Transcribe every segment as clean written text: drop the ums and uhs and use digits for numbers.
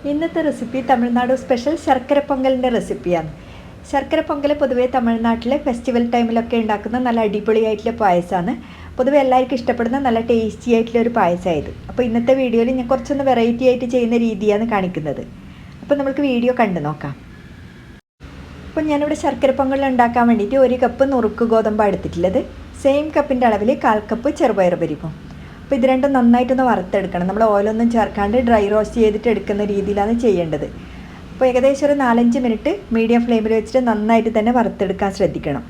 ഇന്നത്തെ recipe Tamil Nadu special ശർക്കര പൊങ്കലിൻ്റെ റെസിപ്പിയാണ്. ശർക്കര പൊങ്കൽ പൊതുവേ തമിഴ്നാട്ടിലെ ഫെസ്റ്റിവൽ ടൈമിലൊക്കെ ഉണ്ടാക്കുന്ന നല്ല അടിപൊളിയായിട്ടുള്ള പായസമാണ്. പൊതുവെ എല്ലാവർക്കും ഇഷ്ടപ്പെടുന്ന നല്ല ടേസ്റ്റി ആയിട്ടുള്ള ഒരു പായസമായത്. അപ്പോൾ ഇന്നത്തെ വീഡിയോയിൽ ഞാൻ കുറച്ചൊന്ന് വെറൈറ്റി ആയിട്ട് ചെയ്യുന്ന രീതിയാണ് കാണിക്കുന്നത്. അപ്പോൾ നമുക്ക് വീഡിയോ കണ്ടു നോക്കാം. അപ്പോൾ ഞാനിവിടെ ശർക്കര പൊങ്കൽ ഉണ്ടാക്കാൻ വേണ്ടിയിട്ട് 1 കപ്പ് നുറുക്ക് ഗോതമ്പ് എടുത്തിട്ടുള്ളത്. സെയിം കപ്പിൻ്റെ അളവിൽ 1/4 കപ്പ് ചെറുപയർ പരിപ്പും. അപ്പോൾ ഇത് രണ്ടും നന്നായിട്ടൊന്ന് വറുത്തെടുക്കണം. നമ്മൾ ഓയിലൊന്നും ചേർക്കാണ്ട് ഡ്രൈ റോസ്റ്റ് ചെയ്തിട്ട് എടുക്കുന്ന രീതിയിലാണ് ചെയ്യേണ്ടത്. അപ്പോൾ ഏകദേശം ഒരു 4-5 മിനിറ്റ് മീഡിയം ഫ്ലെയിമിൽ വെച്ചിട്ട് നന്നായിട്ട് തന്നെ വറുത്തെടുക്കാൻ ശ്രദ്ധിക്കണം.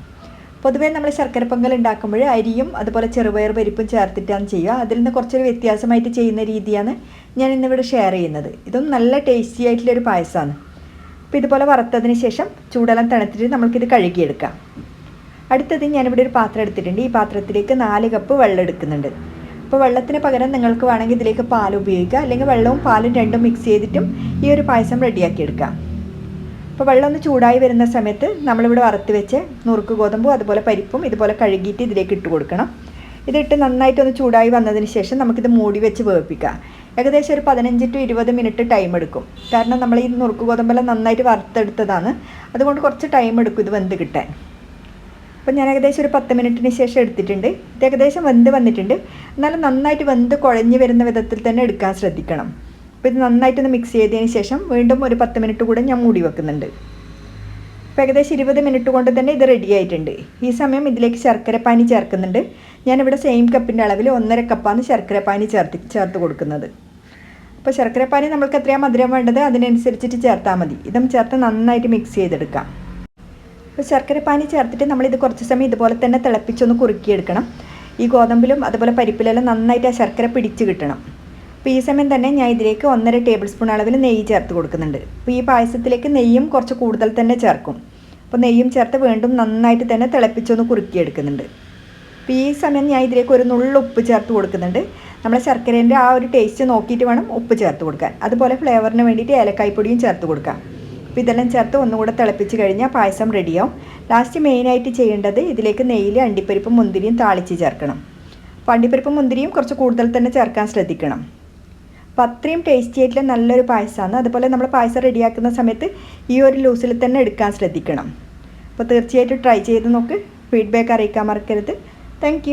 പൊതുവേ നമ്മൾ ശർക്കര പൊങ്കൽ ഉണ്ടാക്കുമ്പോൾ അരിയും അതുപോലെ ചെറുപയർ പരിപ്പും ചേർത്തിട്ടാണ് ചെയ്യുക. അതിൽ നിന്ന് കുറച്ചൊരു വ്യത്യാസമായിട്ട് ചെയ്യുന്ന രീതിയാണ് ഞാൻ ഇന്നിവിടെ ഷെയർ ചെയ്യുന്നത്. ഇതും നല്ല ടേസ്റ്റി ആയിട്ടുള്ളൊരു പായസമാണ്. അപ്പോൾ ഇതുപോലെ വറുത്തതിന് ശേഷം ചൂടെല്ലാം തണുത്തിട്ട് നമുക്കിത് കഴുകിയെടുക്കാം. അടുത്തത് ഞാനിവിടെ ഒരു പാത്രം എടുത്തിട്ടുണ്ട്. ഈ പാത്രത്തിലേക്ക് 4 കപ്പ് വെള്ളം എടുക്കുന്നുണ്ട്. അപ്പോൾ വെള്ളത്തിന് പകരം നിങ്ങൾക്ക് വേണമെങ്കിൽ ഇതിലേക്ക് പാൽ ഉപയോഗിക്കുക, അല്ലെങ്കിൽ വെള്ളവും പാലും രണ്ടും മിക്സ് ചെയ്തിട്ടും ഈ ഒരു പായസം റെഡിയാക്കി എടുക്കാം. അപ്പോൾ വെള്ളം ഒന്ന് ചൂടായി വരുന്ന സമയത്ത് നമ്മളിവിടെ വറുത്ത് വെച്ച് നുറുക്ക് ഗോതമ്പും അതുപോലെ പരിപ്പും ഇതുപോലെ കഴുകിയിട്ട് ഇതിലേക്ക് ഇട്ട് കൊടുക്കണം. ഇതിട്ട് നന്നായിട്ടൊന്ന് ചൂടായി വന്നതിന് ശേഷം നമുക്കിത് മൂടി വെച്ച് വേവിപ്പിക്കാം. ഏകദേശം ഒരു 15 to 20 മിനിറ്റ് ടൈം എടുക്കും. കാരണം നമ്മൾ ഈ നുറുക്ക് ഗോതമ്പെല്ലാം നന്നായിട്ട് വറുത്തെടുത്തതാണ്, അതുകൊണ്ട് കുറച്ച് ടൈം എടുക്കും ഇത് വെന്ത് കിട്ടാൻ. അപ്പോൾ ഞാൻ ഏകദേശം ഒരു 10 മിനിറ്റിന് ശേഷം എടുത്തിട്ടുണ്ട്. ഇത് ഏകദേശം വെന്ത് വന്നിട്ടുണ്ട്. എന്നാലും നന്നായിട്ട് വെന്ത് കുഴഞ്ഞ് വരുന്ന വിധത്തിൽ തന്നെ എടുക്കാൻ ശ്രദ്ധിക്കണം. അപ്പോൾ ഇത് നന്നായിട്ടൊന്ന് മിക്സ് ചെയ്തതിന് ശേഷം വീണ്ടും ഒരു 10 മിനിറ്റ് കൂടെ ഞാൻ മൂടി വെക്കുന്നുണ്ട്. അപ്പോൾ ഏകദേശം 20 മിനിറ്റ് കൊണ്ട് തന്നെ ഇത് റെഡി ആയിട്ടുണ്ട്. ഈ സമയം ഇതിലേക്ക് ശർക്കരപ്പാനി ചേർക്കുന്നുണ്ട്. ഞാനിവിടെ സെയിം കപ്പിൻ്റെ അളവിൽ 1.5 കപ്പാണ് ശർക്കരപ്പാനി ചേർത്ത് കൊടുക്കുന്നത്. അപ്പോൾ ശർക്കരപ്പാനി നമ്മൾക്ക് എത്രയാണ് മധുരം വേണ്ടത് അതിനനുസരിച്ചിട്ട് ചേർത്താൽ മതി. ഇതും ചേർത്ത് നന്നായിട്ട് മിക്സ് ചെയ്തെടുക്കാം. അപ്പോൾ ശർക്കരപ്പാനി ചേർത്തിട്ട് നമ്മളിത് കുറച്ച് സമയം ഇതുപോലെ തന്നെ തിളപ്പിച്ചൊന്ന് കുറുക്കിയെടുക്കണം. ഈ ഗോതമ്പിലും അതുപോലെ പരിപ്പിലെല്ലാം നന്നായിട്ട് ആ ശർക്കര പിടിച്ച് കിട്ടണം. അപ്പോൾ ഈ സമയം തന്നെ ഞാൻ ഇതിലേക്ക് 1.5 ടേബിൾ സ്പൂൺ അളവിൽ നെയ്യ് ചേർത്ത് കൊടുക്കുന്നുണ്ട്. അപ്പോൾ ഈ പായസത്തിലേക്ക് നെയ്യും കുറച്ച് കൂടുതൽ തന്നെ ചേർക്കും. അപ്പോൾ നെയ്യും ചേർത്ത് വീണ്ടും നന്നായിട്ട് തന്നെ തിളപ്പിച്ചൊന്ന് കുറുക്കിയെടുക്കുന്നുണ്ട്. അപ്പോൾ ഈ സമയം ഞാൻ ഇതിലേക്ക് ഒരു നുള്ളു ഉപ്പ് ചേർത്ത് കൊടുക്കുന്നുണ്ട്. നമ്മുടെ ശർക്കരേൻ്റെ ആ ഒരു ടേസ്റ്റ് നോക്കിയിട്ട് വേണം ഉപ്പ് ചേർത്ത് കൊടുക്കാൻ. അതുപോലെ ഫ്ലേവറിന് വേണ്ടിയിട്ട് ഏലക്കായ്പ്പൊടിയും ചേർത്ത് കൊടുക്കാം. അപ്പോൾ ഇതെല്ലാം ചേർത്ത് ഒന്നുകൂടെ തിളപ്പിച്ച് കഴിഞ്ഞാൽ പായസം റെഡിയാവും. ലാസ്റ്റ് മെയിനായിട്ട് ചെയ്യേണ്ടത് ഇതിലേക്ക് നെയ്യിൽ അണ്ടിപ്പരിപ്പും മുന്തിരിയും താളിച്ച് ചേർക്കണം. അപ്പോൾ അണ്ടിപ്പരിപ്പും മുന്തിരിയും കുറച്ച് കൂടുതൽ തന്നെ ചേർക്കാൻ ശ്രദ്ധിക്കണം. അപ്പോൾ അത്രയും ടേസ്റ്റി ആയിട്ടുള്ള നല്ലൊരു പായസമാണ്. അതുപോലെ നമ്മൾ പായസം റെഡിയാക്കുന്ന സമയത്ത് ഈ ഒരു ലൂസിൽ തന്നെ എടുക്കാൻ ശ്രദ്ധിക്കണം. അപ്പോൾ തീർച്ചയായിട്ടും ട്രൈ ചെയ്ത് നോക്ക്. ഫീഡ്ബാക്ക് അറിയിക്കാൻ മറക്കരുത്. താങ്ക്